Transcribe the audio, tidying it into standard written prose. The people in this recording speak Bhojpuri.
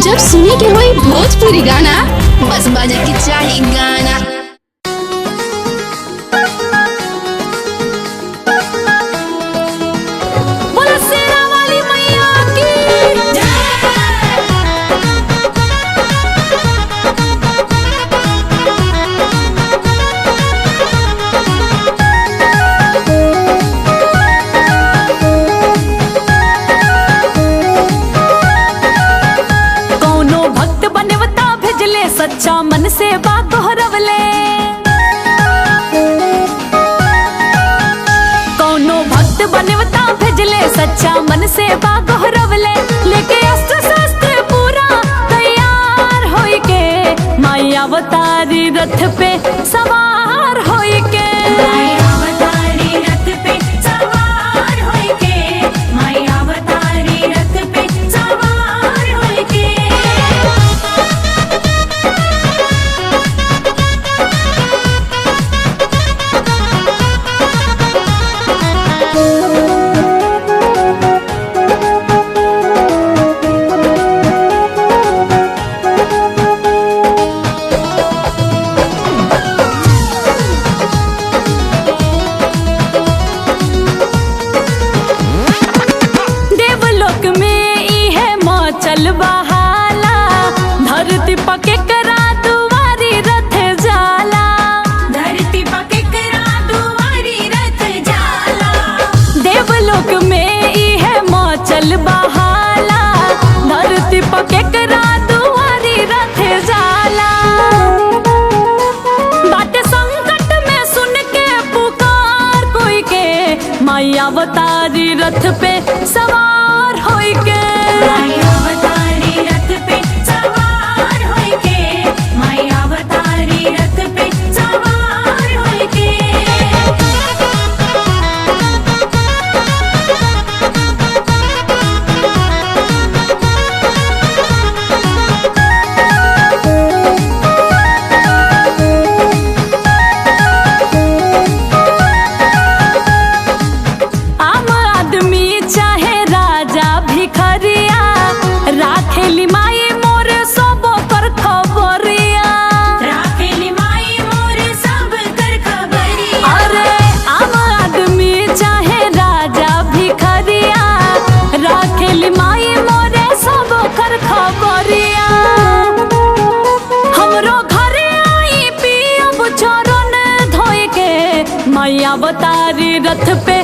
जब सुने के होई भोजपुरी गाना, बस बजे के चाही गाना। सच्चा मन से बात दोहरवले, कौनो भक्त बनवता भेजले, सच्चा मन से बात दोहरवले। लेके अस्त्र शस्त्र पूरा तैयार होई के, माई अवतारी रथ पे सवार होई के, माई अवतारी रथ पे सवार होई के, माई अवतारी रथ पे सवार होई के। धरती पके करा दुआरी रथ जाला, धरती पके करा दुआरी रथ जाला। देवलोक में ई है मचल बहाला, धरती पके करा दुआरी रथ जाला। बाटे संकट में सुन के पुकार कोई के, माई अवतारी रथ पे सवार होई के, माई अवतारी रथ पे सवार होई के, माई अवतारी रथ पे सवार होई के। आम आदमी चाहे राजा भिखरिया, राखेली माई मोर सब कर खबरिया, राखेली माई मोर सब कर खबरिया। अरे आम आदमी चाहे राजा भिखरिया, राखेली माई मोर सब कर खबरिया। हमरो घरे आई पियब चरण धोए के, माई अवतारी रथ पे